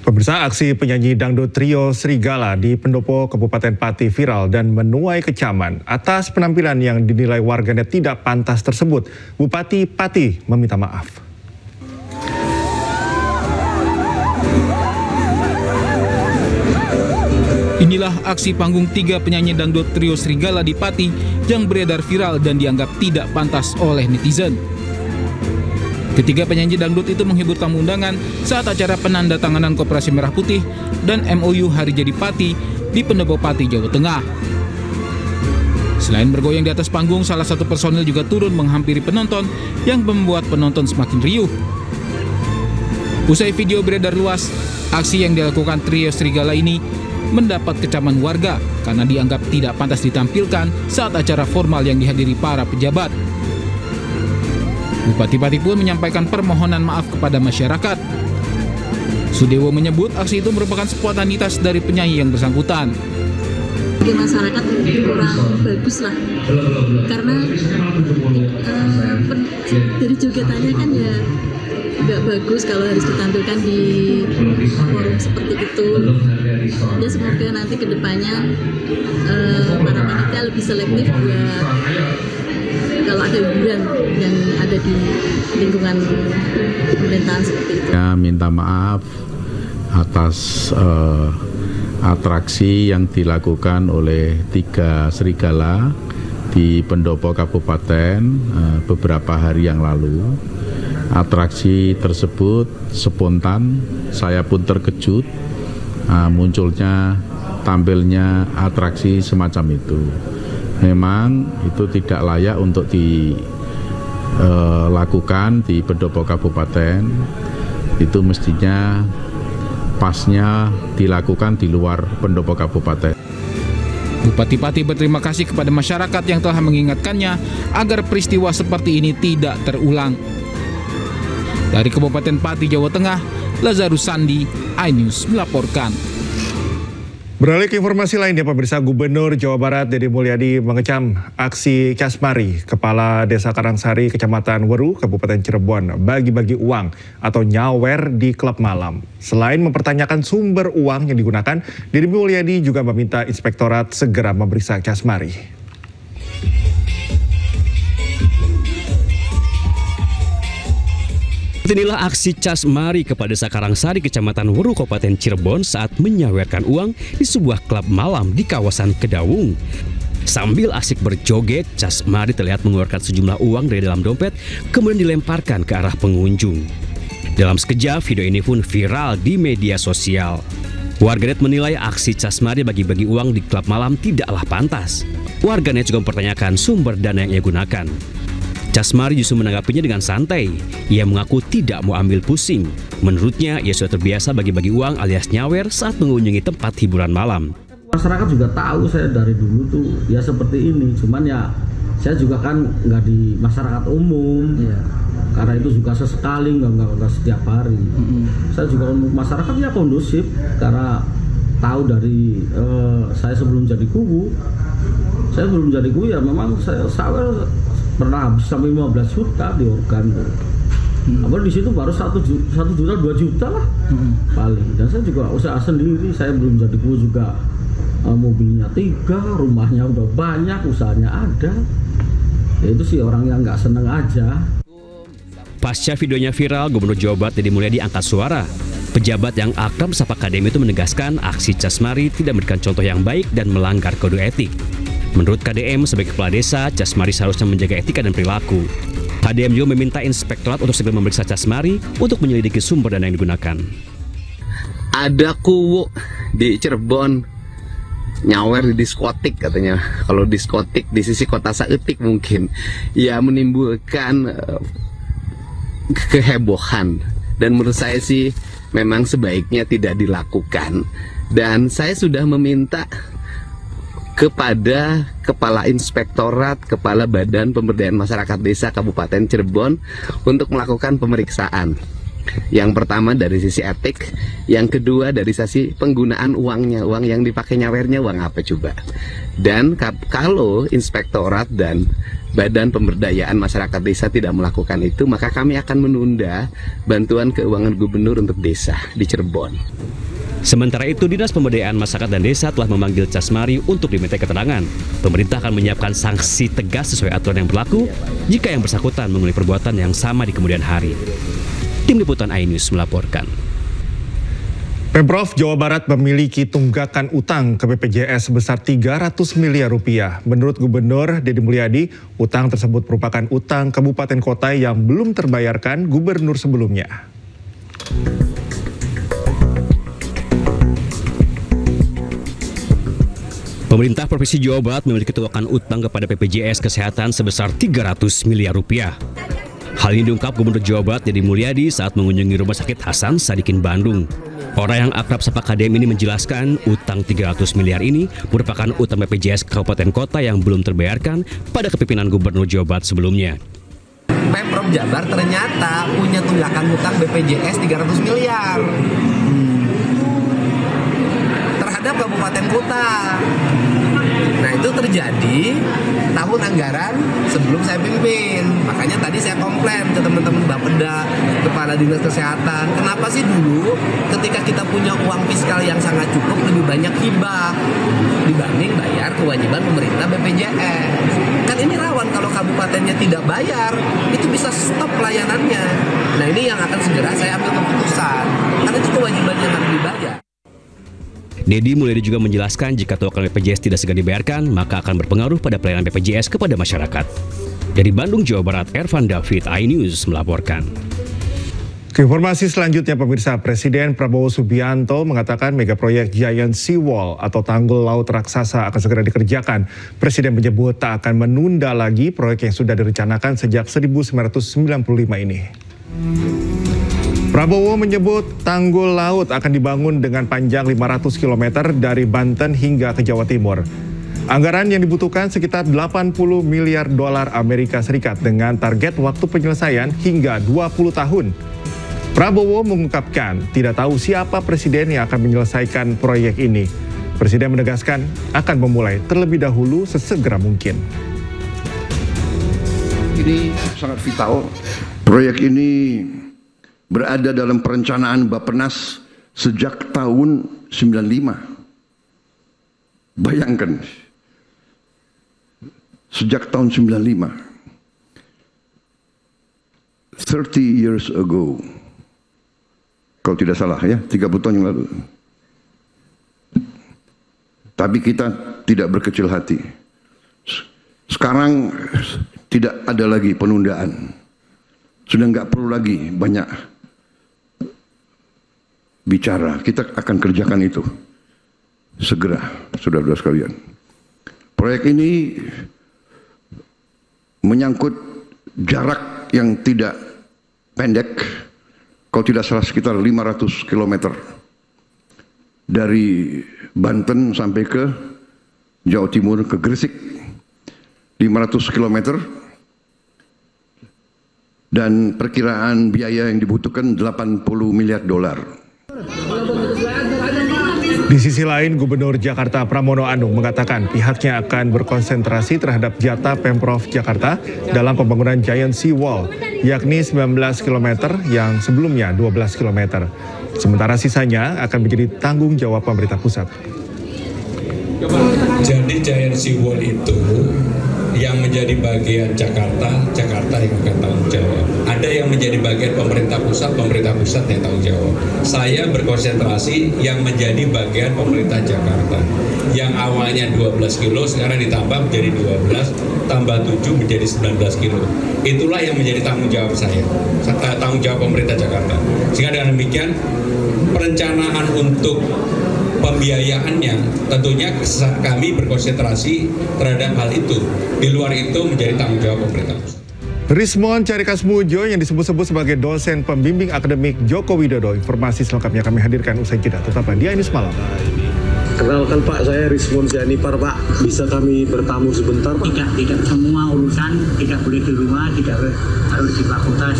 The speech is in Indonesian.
Pemirsa, aksi penyanyi dangdut trio Serigala di Pendopo, Kabupaten Pati viral dan menuai kecaman. Atas penampilan yang dinilai warganet tidak pantas tersebut, Bupati Pati meminta maaf. Inilah aksi panggung 3 penyanyi dangdut trio Serigala di Pati yang beredar viral dan dianggap tidak pantas oleh netizen. Ketiga penyanyi dangdut itu menghibur tamu undangan saat acara penandatanganan Koperasi Merah Putih dan MOU Hari Jadi Pati di Pendopo Pati, Jawa Tengah. Selain bergoyang di atas panggung, salah satu personil juga turun menghampiri penonton yang membuat penonton semakin riuh. Usai video beredar luas, aksi yang dilakukan trio Serigala ini mendapat kecaman warga karena dianggap tidak pantas ditampilkan saat acara formal yang dihadiri para pejabat. Bupati Pati pun menyampaikan permohonan maaf kepada masyarakat. Sudewo menyebut aksi itu merupakan spontanitas dari penyanyi yang bersangkutan. Bagi masyarakat kurang bagus lah, karena dari jogetannya kan ya nggak bagus kalau harus ditampilkan di forum seperti itu. Ya semoga nanti kedepannya para panitia lebih selektif buat kalau ada hiburan yang ada di lingkungan pemerintahan seperti itu. Ya, minta maaf atas atraksi yang dilakukan oleh 3 serigala di Pendopo Kabupaten beberapa hari yang lalu. Atraksi tersebut spontan, saya pun terkejut munculnya tampilnya atraksi semacam itu. Memang itu tidak layak untuk dilakukan di Pendopo Kabupaten. Itu mestinya pasnya dilakukan di luar Pendopo Kabupaten. Bupati Pati berterima kasih kepada masyarakat yang telah mengingatkannya agar peristiwa seperti ini tidak terulang. Dari Kabupaten Pati, Jawa Tengah, Lazarus Sandi, iNews melaporkan. Beralih ke informasi lainnya, pemirsa, Gubernur Jawa Barat Deddy Mulyadi mengecam aksi Casmari, Kepala Desa Karangsari, Kecamatan Weru, Kabupaten Cirebon, bagi-bagi uang atau nyawer di klub malam. Selain mempertanyakan sumber uang yang digunakan, Deddy Mulyadi juga meminta Inspektorat segera memeriksa Casmari. Inilah aksi Casmari Kepala Desa Karangsari, Kecamatan Weru, Kabupaten Cirebon saat menyawerkan uang di sebuah klub malam di kawasan Kedawung. Sambil asik berjoget, Casmari terlihat mengeluarkan sejumlah uang dari dalam dompet, kemudian dilemparkan ke arah pengunjung. Dalam sekejap, video ini pun viral di media sosial. Warganet menilai aksi Casmari bagi-bagi uang di klub malam tidaklah pantas. Warganet juga mempertanyakan sumber dana yang ia gunakan. Casmari justru menanggapinya dengan santai. Ia mengaku tidak mau ambil pusing. Menurutnya, ia sudah terbiasa bagi-bagi uang alias nyawer saat mengunjungi tempat hiburan malam. Masyarakat juga tahu saya dari dulu tuh ya seperti ini. Cuman ya saya juga kan nggak di masyarakat umum. Ya. Karena itu juga sesekali, nggak setiap hari. Saya juga untuk masyarakat ya kondusif. Karena tahu dari saya sebelum jadi kubu. Saya sebelum jadi kubu ya memang saya pernah habis sampai 15 juta di organ. Apa di situ baru 1 juta 2 juta lah paling. Dan saya juga usaha sendiri. Saya belum jadi kubu juga mobilnya 3, rumahnya udah banyak, usahanya ada. Ya itu sih orang yang nggak seneng aja. Pasca videonya viral, Gubernur Jawa Barat Deddy Mulyadi angkat suara. Pejabat yang akrab sapa KDM itu menegaskan aksi Casmari tidak memberikan contoh yang baik dan melanggar kode etik. Menurut KDM, sebagai kepala desa, Casmari seharusnya menjaga etika dan perilaku. KDM juga meminta Inspektorat untuk segera memeriksa Casmari untuk menyelidiki sumber dana yang digunakan. Ada kuwu di Cirebon nyawer di diskotik katanya. Kalau diskotik di sisi kota Saeutik mungkin ya menimbulkan kehebohan. Dan menurut saya sih memang sebaiknya tidak dilakukan. Dan saya sudah meminta kepada Kepala Inspektorat, Kepala Badan Pemberdayaan Masyarakat Desa Kabupaten Cirebon untuk melakukan pemeriksaan. Yang pertama dari sisi etik, yang kedua dari sisi penggunaan uangnya, uang yang dipakai nyawernya uang apa coba. Dan kalau inspektorat dan Badan Pemberdayaan Masyarakat Desa tidak melakukan itu, maka kami akan menunda bantuan keuangan gubernur untuk desa di Cirebon. Sementara itu, Dinas Pemberdayaan Masyarakat dan Desa telah memanggil Casmari untuk diminta keterangan. Pemerintah akan menyiapkan sanksi tegas sesuai aturan yang berlaku jika yang bersangkutan mengulangi perbuatan yang sama di kemudian hari. Tim Liputan iNews melaporkan. Pemprov Jawa Barat memiliki tunggakan utang ke BPJS sebesar 300 miliar rupiah. Menurut Gubernur Deddy Mulyadi, utang tersebut merupakan utang kabupaten kota yang belum terbayarkan gubernur sebelumnya. Pemerintah Provinsi Jawa Barat memiliki tunggakan utang kepada BPJS Kesehatan sebesar 300 miliar rupiah. Hal ini diungkap Gubernur Jawa Barat Deddy Mulyadi saat mengunjungi Rumah Sakit Hasan Sadikin Bandung. Orang yang akrab sapa KDM ini menjelaskan utang 300 miliar ini merupakan utang BPJS kabupaten kota yang belum terbayarkan pada kepemimpinan Gubernur Jawa Barat sebelumnya. Pemprov Jabar ternyata punya tunggakan utang BPJS 300 miliar terhadap kabupaten kota. Nah, itu terjadi tahun anggaran sebelum saya pimpin. Makanya tadi saya komplain ke teman-teman Bapeda, Kepala Dinas Kesehatan. Kenapa sih dulu ketika kita punya uang fiskal yang sangat cukup lebih banyak hibah dibanding bayar kewajiban pemerintah BPJS? Kan ini rawan kalau kabupatennya tidak bayar, itu bisa stop pelayanannya. Nah, ini yang akan segera saya ambil keputusan. Karena itu kewajiban yang harus dibayar. Deddy Mulyadi juga menjelaskan jika tunggakan BPJS tidak segera dibayarkan, maka akan berpengaruh pada pelayanan BPJS kepada masyarakat. Dari Bandung, Jawa Barat, Ervan David, iNews melaporkan. Informasi selanjutnya, pemirsa, Presiden Prabowo Subianto mengatakan mega proyek Giant Sea Wall atau tanggul laut raksasa akan segera dikerjakan. Presiden menyebut tak akan menunda lagi proyek yang sudah direncanakan sejak 1995 ini. Prabowo menyebut tanggul laut akan dibangun dengan panjang 500 km dari Banten hingga ke Jawa Timur. Anggaran yang dibutuhkan sekitar 80 miliar dolar Amerika Serikat dengan target waktu penyelesaian hingga 20 tahun. Prabowo mengungkapkan tidak tahu siapa presiden yang akan menyelesaikan proyek ini. Presiden menegaskan akan memulai terlebih dahulu sesegera mungkin. Ini sangat vital. Proyek ini berada dalam perencanaan Bappenas sejak tahun 95. Bayangkan, sejak tahun 95, 30 years ago, kalau tidak salah ya, 30 tahun yang lalu. Tapi kita tidak berkecil hati. Sekarang tidak ada lagi penundaan. Sudah nggak perlu lagi banyak bicara, kita akan kerjakan itu segera, saudara-saudara sekalian. Proyek ini menyangkut jarak yang tidak pendek, kalau tidak salah sekitar 500 km dari Banten sampai ke Jawa Timur, ke Gresik, 500 km, dan perkiraan biaya yang dibutuhkan 80 miliar dolar. Di sisi lain, Gubernur Jakarta Pramono Anung mengatakan pihaknya akan berkonsentrasi terhadap jatah Pemprov Jakarta dalam pembangunan Giant Sea Wall, yakni 19 km yang sebelumnya 12 km. Sementara sisanya akan menjadi tanggung jawab pemerintah pusat. Jadi Giant Sea Wall itu yang menjadi bagian Jakarta yang akan tanggung jawab. Ada yang menjadi bagian pemerintah pusat yang tanggung jawab. Saya berkonsentrasi yang menjadi bagian pemerintah Jakarta. Yang awalnya 12 kilo, sekarang ditambah menjadi 12, tambah 7 menjadi 19 kilo. Itulah yang menjadi tanggung jawab saya, tanggung jawab pemerintah Jakarta. Sehingga dengan demikian, perencanaan untuk pembiayaannya tentunya kami berkonsentrasi terhadap hal itu. Di luar itu menjadi tanggung jawab pemerintah. Rismon Carikasmujo yang disebut-sebut sebagai dosen pembimbing akademik Joko Widodo. Informasi selengkapnya kami hadirkan usai jeda. Tetaplah di iNews Malam. Kenalkan Pak, saya Rismon Sianipar Pak. Bisa kami bertamu sebentar Pak? Tidak semua urusan tidak boleh di rumah, tidak harus di fakultas.